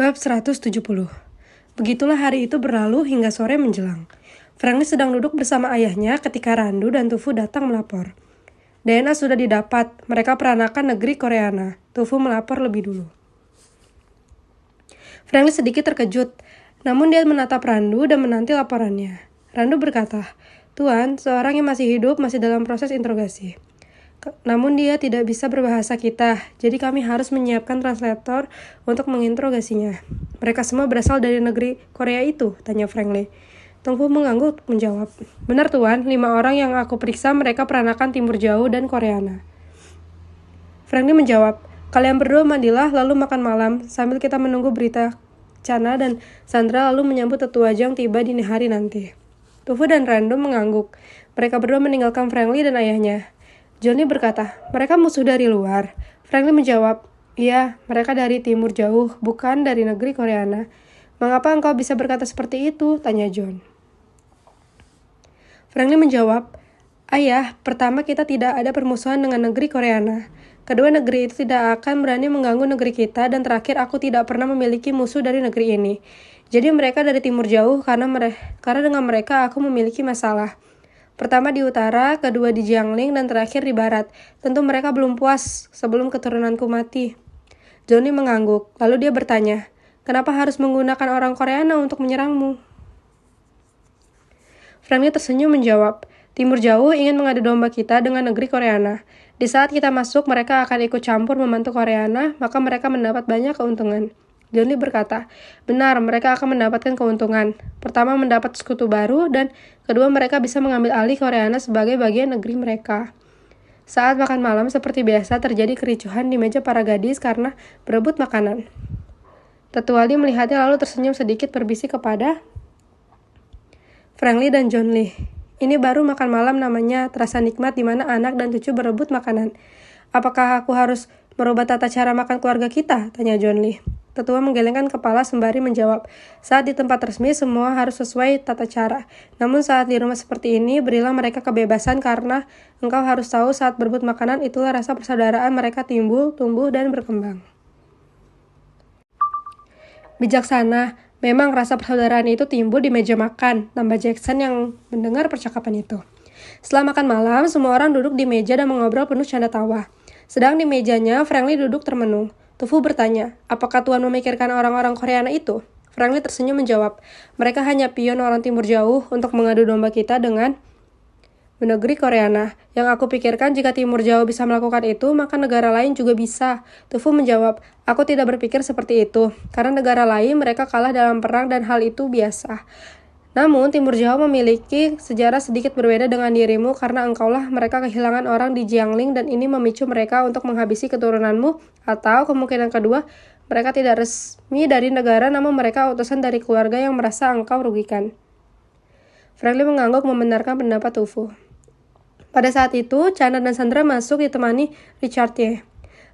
Bab 170. Begitulah hari itu berlalu hingga sore menjelang. Franklin sedang duduk bersama ayahnya ketika Randu dan Tufu datang melapor. DNA sudah didapat, mereka peranakan negeri Koreana. Tufu melapor lebih dulu. Franklin sedikit terkejut, namun dia menatap Randu dan menanti laporannya. Randu berkata, "Tuan, seorang yang masih hidup masih dalam proses interogasi. Namun dia tidak bisa berbahasa kita, jadi kami harus menyiapkan translator untuk menginterogasinya." "Mereka semua berasal dari negeri Korea itu?" tanya Franklin. Tufu mengangguk menjawab, "Benar Tuan, 5 orang yang aku periksa mereka peranakan Timur Jauh dan Koreana." Franklin menjawab, "Kalian berdua mandilah lalu makan malam sambil kita menunggu berita Chana dan Sandra lalu menyambut tetua Jang tiba dini hari nanti." Tufu dan Randu mengangguk. Mereka berdua meninggalkan Franklin dan ayahnya. Johnny berkata, "Mereka musuh dari luar." Franklin menjawab, "Iya, mereka dari Timur Jauh, bukan dari negeri Koreana." "Mengapa engkau bisa berkata seperti itu?" tanya John. Franklin menjawab, "Ayah, pertama kita tidak ada permusuhan dengan negeri Koreana. Kedua, negeri itu tidak akan berani mengganggu negeri kita, dan terakhir aku tidak pernah memiliki musuh dari negeri ini. Jadi mereka dari Timur Jauh karena dengan mereka aku memiliki masalah. Pertama di utara, kedua di Jiangling, dan terakhir di barat. Tentu mereka belum puas sebelum keturunanku mati." Johnny mengangguk, lalu dia bertanya, "Kenapa harus menggunakan orang Koreana untuk menyerangmu?" Franklin tersenyum menjawab, "Timur Jauh ingin mengadu domba kita dengan negeri Koreana. Di saat kita masuk, mereka akan ikut campur membantu Koreana, maka mereka mendapat banyak keuntungan." Johnny berkata, "Benar, mereka akan mendapatkan keuntungan. Pertama, mendapat sekutu baru, dan kedua, mereka bisa mengambil alih Koreana sebagai bagian negeri mereka." Saat makan malam, seperti biasa, terjadi kericuhan di meja para gadis karena berebut makanan. Tetua Lee melihatnya lalu tersenyum sedikit berbisik kepada Franklin dan John Lee. "Ini baru makan malam namanya, terasa nikmat di mana anak dan cucu berebut makanan." "Apakah aku harus merubah tata cara makan keluarga kita?" tanya John Lee. Tetua menggelengkan kepala sembari menjawab, "Saat di tempat resmi semua harus sesuai tata cara. Namun saat di rumah seperti ini, berilah mereka kebebasan karena engkau harus tahu saat berebut makanan itulah rasa persaudaraan mereka timbul, tumbuh, dan berkembang." "Bijaksana, memang rasa persaudaraan itu timbul di meja makan," tambah Jackson yang mendengar percakapan itu. Setelah makan malam, semua orang duduk di meja dan mengobrol penuh canda tawa. Sedang di mejanya, Franklin duduk termenung. Tufu bertanya, "Apakah Tuan memikirkan orang-orang Koreana itu?" Franklin tersenyum menjawab, "Mereka hanya pion orang Timur Jauh untuk mengadu domba kita dengan negeri Koreana. Yang aku pikirkan jika Timur Jauh bisa melakukan itu, maka negara lain juga bisa." Tufu menjawab, "Aku tidak berpikir seperti itu. Karena negara lain mereka kalah dalam perang dan hal itu biasa. Namun, Timur Jauh memiliki sejarah sedikit berbeda dengan dirimu karena engkaulah mereka kehilangan orang di Jiangling dan ini memicu mereka untuk menghabisi keturunanmu, atau kemungkinan kedua, mereka tidak resmi dari negara namun mereka utusan dari keluarga yang merasa engkau rugikan." Franklin mengangguk membenarkan pendapat Tufu. Pada saat itu, Chana dan Sandra masuk ditemani Richard Ye.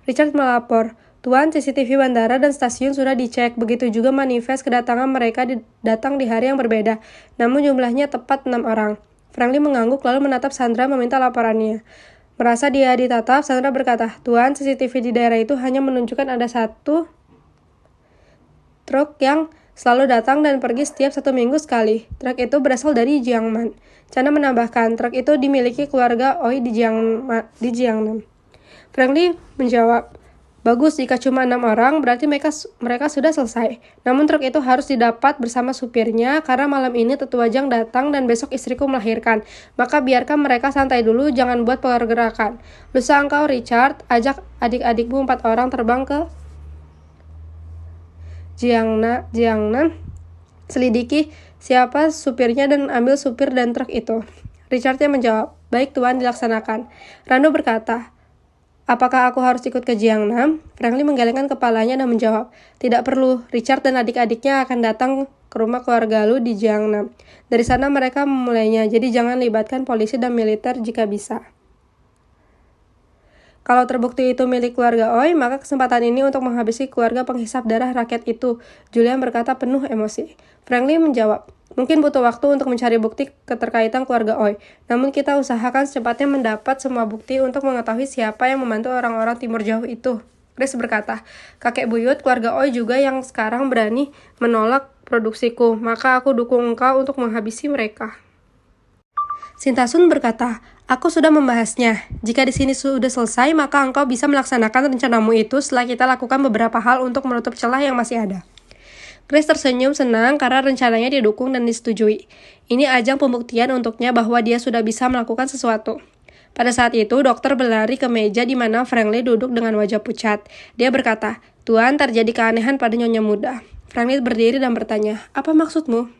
Richard melapor, "Tuan, CCTV bandara dan stasiun sudah dicek, begitu juga manifest kedatangan mereka datang di hari yang berbeda, namun jumlahnya tepat 6 orang. Franklin mengangguk lalu menatap Sandra meminta laporannya. Merasa dia ditatap, Sandra berkata, "Tuan, CCTV di daerah itu hanya menunjukkan ada satu truk yang selalu datang dan pergi setiap 1 minggu sekali. Truk itu berasal dari Jiangman." Chana menambahkan, "Truk itu dimiliki keluarga Oi di Jiangnan." Franklin menjawab, "Bagus, jika cuma 6 orang, berarti mereka sudah selesai. Namun truk itu harus didapat bersama supirnya, karena malam ini tetua Jang datang dan besok istriku melahirkan. Maka biarkan mereka santai dulu, jangan buat pergerakan. Lusa engkau, Richard, ajak adik-adikmu 4 orang terbang ke Jiangnan. Selidiki siapa supirnya dan ambil supir dan truk itu." Richardnya menjawab, "Baik Tuan, dilaksanakan." Randu berkata, "Apakah aku harus ikut ke Jiangnan?" Franklin menggelengkan kepalanya dan menjawab, "Tidak perlu. Richard dan adik-adiknya akan datang ke rumah keluarga lu di Jiangnan. Dari sana mereka memulainya, jadi jangan libatkan polisi dan militer jika bisa. Kalau terbukti itu milik keluarga Oi, maka kesempatan ini untuk menghabisi keluarga penghisap darah rakyat itu." Julian berkata penuh emosi. Franklin menjawab, "Mungkin butuh waktu untuk mencari bukti keterkaitan keluarga Oi. Namun kita usahakan secepatnya mendapat semua bukti untuk mengetahui siapa yang membantu orang-orang Timur Jauh itu." Grace berkata, kakek buyut, keluarga Oi juga yang sekarang berani menolak produksiku, maka aku dukung engkau untuk menghabisi mereka. Sintasun berkata, aku sudah membahasnya. Jika di sini sudah selesai, maka engkau bisa melaksanakan rencanamu itu setelah kita lakukan beberapa hal untuk menutup celah yang masih ada. Grace tersenyum senang karena rencananya didukung dan disetujui. Ini ajang pembuktian untuknya bahwa dia sudah bisa melakukan sesuatu. Pada saat itu, dokter berlari ke meja di mana Franklin duduk dengan wajah pucat. Dia berkata, Tuan, terjadi keanehan pada nyonya muda. Franklin berdiri dan bertanya, apa maksudmu?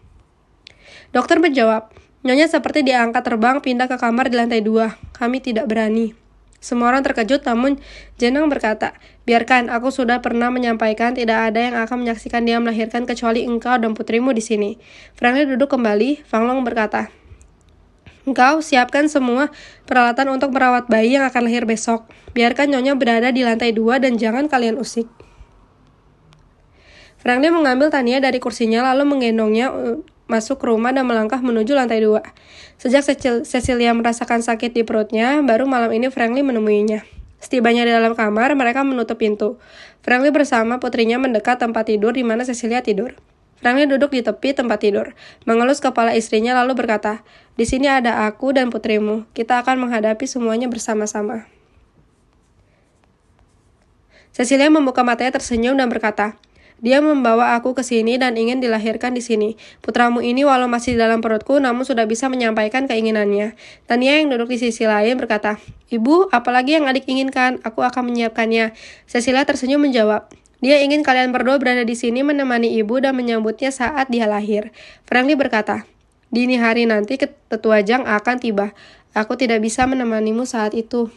Dokter menjawab, nyonya seperti diangkat terbang pindah ke kamar di lantai 2. Kami tidak berani. Semua orang terkejut, namun Jenang berkata, biarkan, aku sudah pernah menyampaikan tidak ada yang akan menyaksikan dia melahirkan kecuali engkau dan putrimu di sini. Franklin duduk kembali. Fang Long berkata, engkau siapkan semua peralatan untuk merawat bayi yang akan lahir besok. Biarkan nyonya berada di lantai 2 dan jangan kalian usik. Franklin mengambil Tania dari kursinya lalu menggendongnya masuk ke rumah dan melangkah menuju lantai 2. Sejak Cecilia merasakan sakit di perutnya, baru malam ini Franklin menemuinya. Setibanya di dalam kamar, mereka menutup pintu. Franklin bersama putrinya mendekat tempat tidur di mana Cecilia tidur. Franklin duduk di tepi tempat tidur, mengelus kepala istrinya lalu berkata, di sini ada aku dan putrimu. Kita akan menghadapi semuanya bersama-sama. Cecilia membuka matanya tersenyum dan berkata, dia membawa aku ke sini dan ingin dilahirkan di sini. Putramu ini walau masih di dalam perutku namun sudah bisa menyampaikan keinginannya. Tania yang duduk di sisi lain berkata, Ibu, apalagi yang adik inginkan? Aku akan menyiapkannya. Cecilia tersenyum menjawab, dia ingin kalian berdua berada di sini menemani ibu dan menyambutnya saat dia lahir. Franklin berkata, dini hari nanti tetua Jang akan tiba. Aku tidak bisa menemanimu saat itu.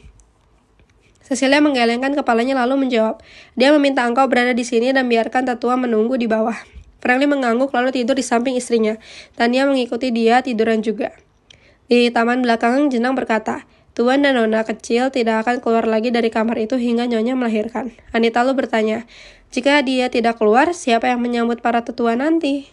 Cecilia menggelengkan kepalanya lalu menjawab, dia meminta engkau berada di sini dan biarkan tetua menunggu di bawah. Franklin mengangguk lalu tidur di samping istrinya. Tania mengikuti dia tiduran juga. Di taman belakang, Jenang berkata, Tuan dan Nona kecil tidak akan keluar lagi dari kamar itu hingga nyonya melahirkan. Anita lalu bertanya, jika dia tidak keluar, siapa yang menyambut para tetua nanti?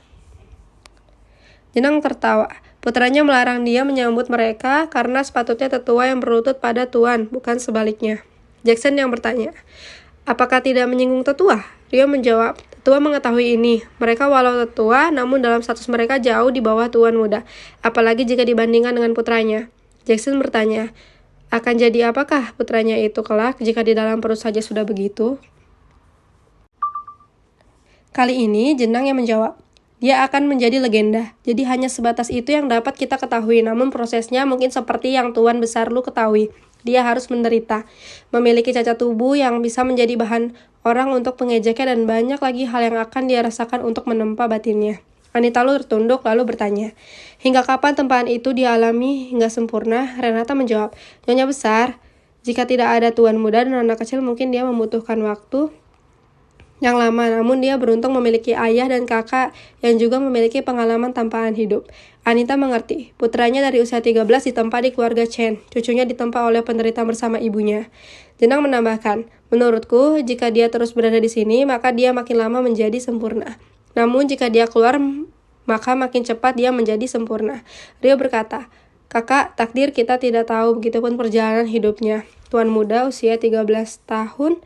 Jenang tertawa. Putranya melarang dia menyambut mereka karena sepatutnya tetua yang berlutut pada tuan, bukan sebaliknya. Jackson yang bertanya, apakah tidak menyinggung tetua? Rio menjawab, tetua mengetahui ini. Mereka walau tetua, namun dalam status mereka jauh di bawah tuan muda, apalagi jika dibandingkan dengan putranya. Jackson bertanya, akan jadi apakah putranya itu kelak jika di dalam perut saja sudah begitu? Kali ini Jenang yang menjawab, dia akan menjadi legenda. Jadi hanya sebatas itu yang dapat kita ketahui, namun prosesnya mungkin seperti yang Tuan Besar Lu ketahui. Dia harus menderita, memiliki cacat tubuh yang bisa menjadi bahan orang untuk mengejeknya dan banyak lagi hal yang akan dia rasakan untuk menempa batinnya. Anita Lu tertunduk lalu bertanya, hingga kapan tempahan itu dialami hingga sempurna? Renata menjawab, Nyonya Besar, jika tidak ada tuan muda dan anak kecil mungkin dia membutuhkan waktu yang lama, namun dia beruntung memiliki ayah dan kakak yang juga memiliki pengalaman tampahan hidup. Anita mengerti, putranya dari usia 13 ditempa di keluarga Chen, cucunya ditempa oleh penderita bersama ibunya. Jenang menambahkan, menurutku, jika dia terus berada di sini, maka dia makin lama menjadi sempurna. Namun jika dia keluar, maka makin cepat dia menjadi sempurna. Rio berkata, kakak, takdir kita tidak tahu, begitupun perjalanan hidupnya. Tuan muda usia 13 tahun,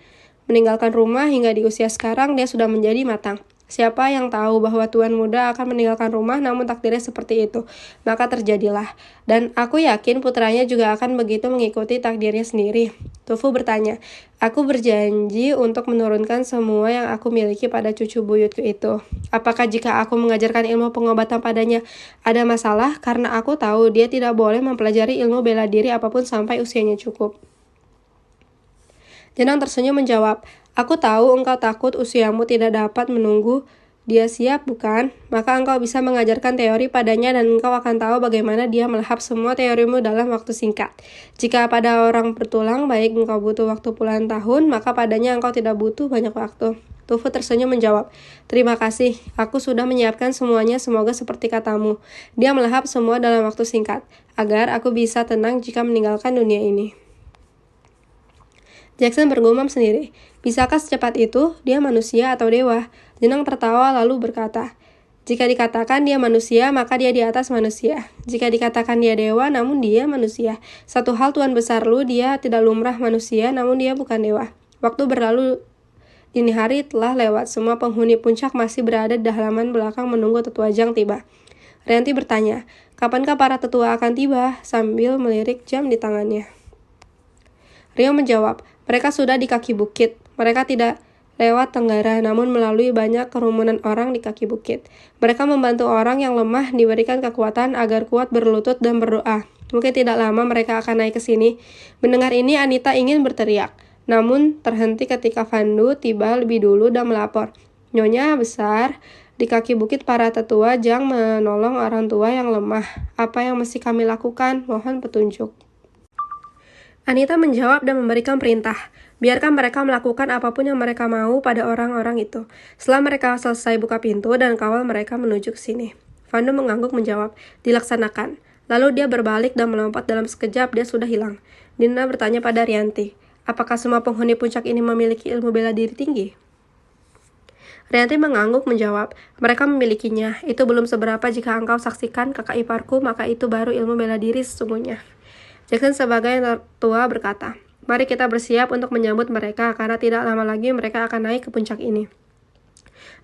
meninggalkan rumah hingga di usia sekarang dia sudah menjadi matang. Siapa yang tahu bahwa tuan muda akan meninggalkan rumah namun takdirnya seperti itu. Maka terjadilah. Dan aku yakin putranya juga akan begitu mengikuti takdirnya sendiri. Tufu bertanya, aku berjanji untuk menurunkan semua yang aku miliki pada cucu buyutku itu. Apakah jika aku mengajarkan ilmu pengobatan padanya ada masalah? Karena aku tahu dia tidak boleh mempelajari ilmu bela diri apapun sampai usianya cukup. Jenang tersenyum menjawab, aku tahu engkau takut usiamu tidak dapat menunggu dia siap, bukan? Maka engkau bisa mengajarkan teori padanya dan engkau akan tahu bagaimana dia melahap semua teorimu dalam waktu singkat. Jika pada orang bertulang baik engkau butuh waktu puluhan tahun, maka padanya engkau tidak butuh banyak waktu. Tufu tersenyum menjawab, terima kasih, aku sudah menyiapkan semuanya, semoga seperti katamu. Dia melahap semua dalam waktu singkat, agar aku bisa tenang jika meninggalkan dunia ini. Jackson bergumam sendiri. Bisakah secepat itu? Dia manusia atau dewa? Jenang tertawa lalu berkata, jika dikatakan dia manusia, maka dia di atas manusia. Jika dikatakan dia dewa, namun dia manusia. Satu hal Tuan Besar Lu, dia tidak lumrah manusia, namun dia bukan dewa. Waktu berlalu Dini hari telah lewat, semua penghuni puncak masih berada di halaman belakang menunggu tetua Jang tiba. Rianti bertanya, kapankah para tetua akan tiba? Sambil melirik jam di tangannya. Rio menjawab, mereka sudah di kaki bukit. Mereka tidak lewat tenggara, namun melalui banyak kerumunan orang di kaki bukit. Mereka membantu orang yang lemah diberikan kekuatan agar kuat berlutut dan berdoa. Mungkin tidak lama mereka akan naik ke sini. Mendengar ini, Anita ingin berteriak, namun terhenti ketika Vandu tiba lebih dulu dan melapor. Nyonya besar, di kaki bukit para tetua Jang menolong orang tua yang lemah. Apa yang mesti kami lakukan? Mohon petunjuk. Anita menjawab dan memberikan perintah. Biarkan mereka melakukan apapun yang mereka mau pada orang-orang itu. Setelah mereka selesai buka pintu dan kawal mereka menuju ke sini. Vandu mengangguk menjawab, dilaksanakan. Lalu dia berbalik dan melompat dalam sekejap dia sudah hilang. Dina bertanya pada Rianti, apakah semua penghuni puncak ini memiliki ilmu bela diri tinggi? Rianti mengangguk menjawab, mereka memilikinya. Itu belum seberapa jika engkau saksikan kakak iparku, maka itu baru ilmu bela diri sesungguhnya. Jackson sebagai yang tua berkata, mari kita bersiap untuk menyambut mereka karena tidak lama lagi mereka akan naik ke puncak ini.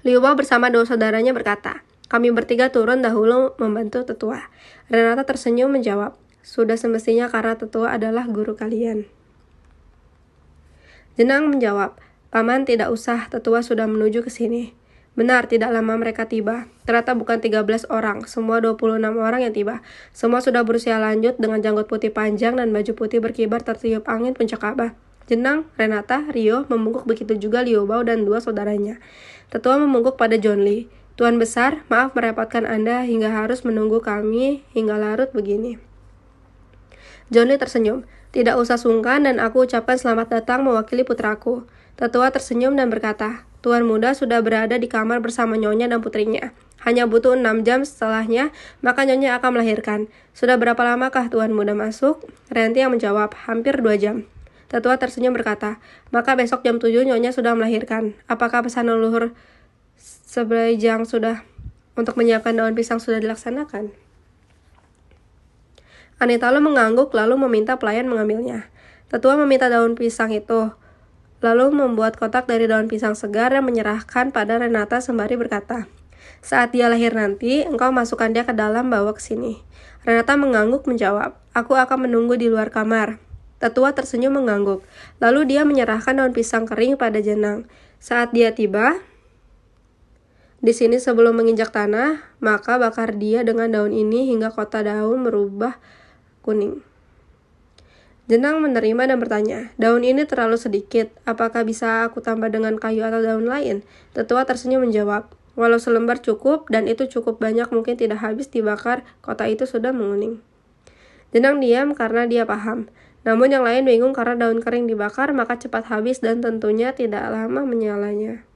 Liu Bao bersama dua saudaranya berkata, kami bertiga turun dahulu membantu tetua. Renata tersenyum menjawab, sudah semestinya karena tetua adalah guru kalian. Jenang menjawab, paman tidak usah, tetua sudah menuju ke sini. Benar, tidak lama mereka tiba. Ternyata bukan 13 orang, semua 26 orang yang tiba. Semua sudah berusia lanjut dengan janggut putih panjang dan baju putih berkibar tertiup angin puncak Ka'bah. Jenang, Renata, Rio membungkuk, begitu juga Liu Bao dan dua saudaranya. Tetua membungkuk pada John Lee. Tuan besar, maaf merepotkan Anda hingga harus menunggu kami hingga larut begini. John Lee tersenyum. Tidak usah sungkan dan aku ucapkan selamat datang mewakili putraku. Tetua tersenyum dan berkata, Tuan muda sudah berada di kamar bersama Nyonya dan putrinya. Hanya butuh 6 jam setelahnya, maka Nyonya akan melahirkan. Sudah berapa lamakah Tuan muda masuk? Rianti yang menjawab, hampir 2 jam. Tetua tersenyum berkata, maka besok jam 7 Nyonya sudah melahirkan. Apakah pesan leluhur sebelah Jang sudah untuk menyiapkan daun pisang sudah dilaksanakan? Anita lalu mengangguk lalu meminta pelayan mengambilnya. Tetua meminta daun pisang itu, lalu membuat kotak dari daun pisang segar dan menyerahkan pada Renata sembari berkata, saat dia lahir nanti, engkau masukkan dia ke dalam bawa ke sini. Renata mengangguk menjawab, aku akan menunggu di luar kamar. Tetua tersenyum mengangguk, lalu dia menyerahkan daun pisang kering pada Jenang. Saat dia tiba di sini sebelum menginjak tanah, maka bakar dia dengan daun ini hingga kota daun berubah kuning. Jenang menerima dan bertanya, daun ini terlalu sedikit, apakah bisa aku tambah dengan kayu atau daun lain? Tetua tersenyum menjawab, walau selembar cukup dan itu cukup banyak mungkin tidak habis dibakar, kota itu sudah menguning. Jenang diam karena dia paham, namun yang lain bingung karena daun kering dibakar maka cepat habis dan tentunya tidak lama menyalanya.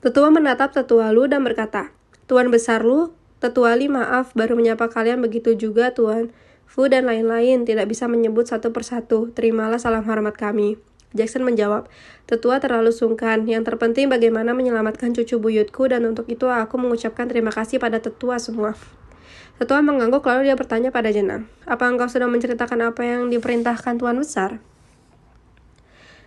Tetua menatap Tetua Lu dan berkata, Tuan besar Lu, Tetua Li maaf baru menyapa kalian begitu juga Tuan Fu dan lain-lain tidak bisa menyebut satu persatu, terimalah salam hormat kami. Jackson menjawab, Tetua terlalu sungkan, yang terpenting bagaimana menyelamatkan cucu buyutku dan untuk itu aku mengucapkan terima kasih pada Tetua semua. Tetua mengangguk lalu dia bertanya pada Jenang, apa engkau sudah menceritakan apa yang diperintahkan Tuan besar?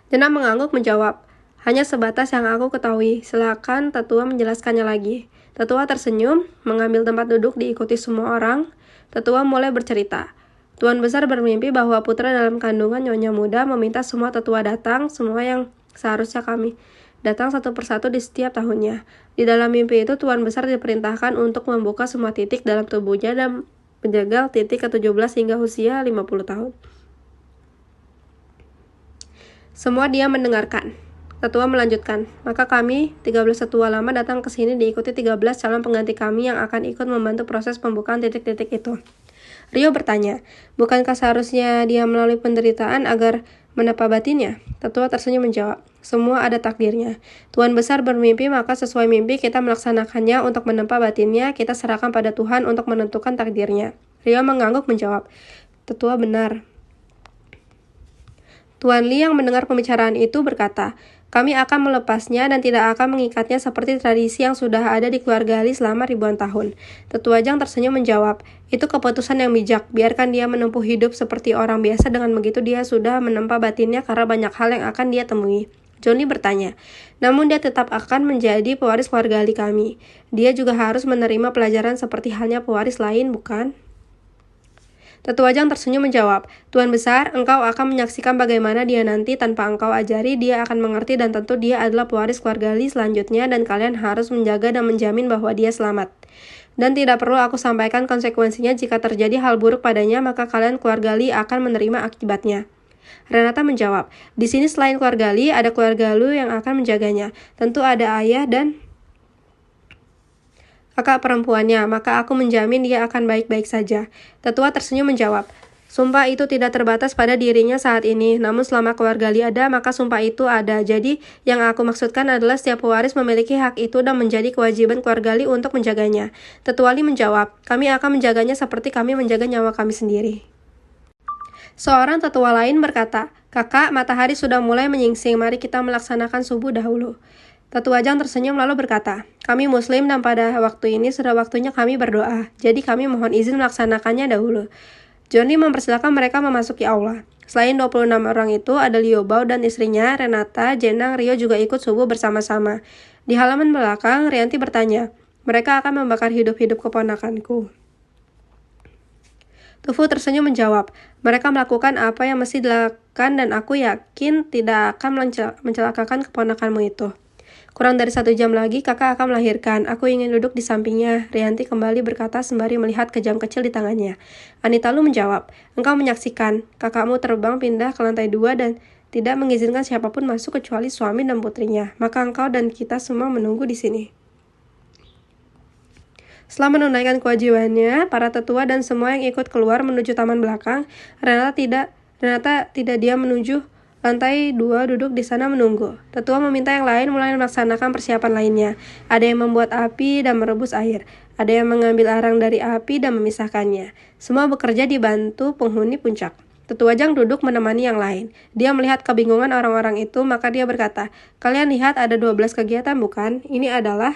Jenang mengangguk menjawab, hanya sebatas yang aku ketahui, silakan Tetua menjelaskannya lagi. Tetua tersenyum, mengambil tempat duduk diikuti semua orang. Tetua mulai bercerita. Tuan besar bermimpi bahwa putra dalam kandungan Nyonya muda meminta semua tetua datang, semua yang seharusnya kami datang satu persatu di setiap tahunnya. Di dalam mimpi itu Tuan besar diperintahkan untuk membuka semua titik dalam tubuhnya dan menjaga titik ke-17 hingga usia 50 tahun. Semua dia mendengarkan. Tetua melanjutkan, maka kami, 13 tetua lama datang ke sini diikuti 13 calon pengganti kami yang akan ikut membantu proses pembukaan titik-titik itu. Rio bertanya, bukankah seharusnya dia melalui penderitaan agar menapa batinnya? Tetua tersenyum menjawab, semua ada takdirnya. Tuan besar bermimpi maka sesuai mimpi kita melaksanakannya untuk menempa batinnya, kita serahkan pada Tuhan untuk menentukan takdirnya. Rio mengangguk menjawab, Tetua benar. Tuan Li yang mendengar pembicaraan itu berkata, kami akan melepasnya dan tidak akan mengikatnya seperti tradisi yang sudah ada di keluarga Li selama ribuan tahun. Tetua Jang tersenyum menjawab, itu keputusan yang bijak, biarkan dia menempuh hidup seperti orang biasa, dengan begitu dia sudah menempa batinnya karena banyak hal yang akan dia temui. Johnny bertanya, namun dia tetap akan menjadi pewaris keluarga Ali kami. Dia juga harus menerima pelajaran seperti halnya pewaris lain, bukan? Tetua Jang tersenyum menjawab, Tuan Besar, engkau akan menyaksikan bagaimana dia nanti tanpa engkau ajari, dia akan mengerti dan tentu dia adalah pewaris keluarga Li selanjutnya dan kalian harus menjaga dan menjamin bahwa dia selamat. Dan tidak perlu aku sampaikan konsekuensinya jika terjadi hal buruk padanya, maka kalian keluarga Li akan menerima akibatnya. Renata menjawab, di sini selain keluarga Li, ada keluarga Lu yang akan menjaganya. Tentu ada ayah dan kakak perempuannya, maka aku menjamin dia akan baik-baik saja. Tetua tersenyum menjawab, sumpah itu tidak terbatas pada dirinya saat ini, namun selama keluarga Li ada, maka sumpah itu ada. Jadi, yang aku maksudkan adalah setiap pewaris memiliki hak itu dan menjadi kewajiban keluarga Li untuk menjaganya. Tetua Li menjawab, kami akan menjaganya seperti kami menjaga nyawa kami sendiri. Seorang tetua lain berkata, kakak, matahari sudah mulai menyingsing, mari kita melaksanakan subuh dahulu. Tetua Jang tersenyum lalu berkata, kami muslim dan pada waktu ini sudah waktunya kami berdoa, jadi kami mohon izin melaksanakannya dahulu. Johnny mempersilakan mereka memasuki aula. Selain 26 orang itu, ada Liu Bao dan istrinya, Renata, Jenang, Rio juga ikut subuh bersama-sama. Di halaman belakang, Rianti bertanya, mereka akan membakar hidup-hidup keponakanku. Tufu tersenyum menjawab, mereka melakukan apa yang mesti dilakukan dan aku yakin tidak akan mencelakakan keponakanmu itu. Kurang dari 1 jam lagi kakak akan melahirkan. Aku ingin duduk di sampingnya. Rianti kembali berkata sembari melihat ke jam kecil di tangannya. Anita Lu menjawab, engkau menyaksikan. Kakakmu terbang pindah ke lantai 2 dan tidak mengizinkan siapapun masuk kecuali suami dan putrinya. Maka engkau dan kita semua menunggu di sini. Setelah menunaikan kewajibannya, para tetua dan semua yang ikut keluar menuju taman belakang. Renata tidak diam menuju lantai 2 duduk di sana menunggu. Tetua meminta yang lain mulai melaksanakan persiapan lainnya. Ada yang membuat api dan merebus air. Ada yang mengambil arang dari api dan memisahkannya. Semua bekerja dibantu penghuni puncak. Tetua Jang duduk menemani yang lain. Dia melihat kebingungan orang-orang itu, maka dia berkata, kalian lihat ada 12 kegiatan bukan? Ini adalah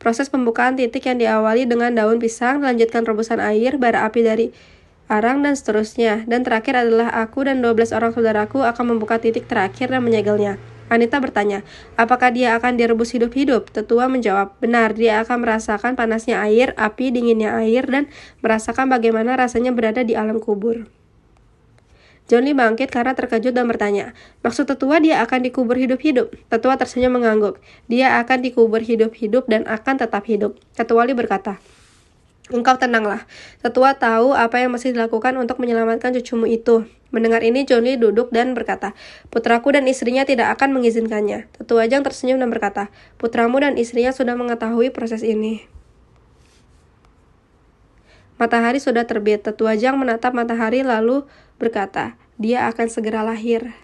proses pembukaan titik yang diawali dengan daun pisang, dilanjutkan rebusan air, bara api dari arang, dan seterusnya. Dan terakhir adalah aku dan 12 orang saudaraku akan membuka titik terakhir dan menyegelnya. Anita bertanya, apakah dia akan direbus hidup-hidup? Tetua menjawab, benar, dia akan merasakan panasnya air, api, dinginnya air, dan merasakan bagaimana rasanya berada di alam kubur. Johnny bangkit karena terkejut dan bertanya, maksud tetua dia akan dikubur hidup-hidup? Tetua tersenyum mengangguk, dia akan dikubur hidup-hidup dan akan tetap hidup. Tetua Li berkata, engkau tenanglah, tetua tahu apa yang mesti dilakukan untuk menyelamatkan cucumu itu. Mendengar ini, Johnny duduk dan berkata, putraku dan istrinya tidak akan mengizinkannya. Tetua Jang tersenyum dan berkata, putramu dan istrinya sudah mengetahui proses ini. Matahari sudah terbit. Tetua Jang menatap matahari lalu berkata, dia akan segera lahir.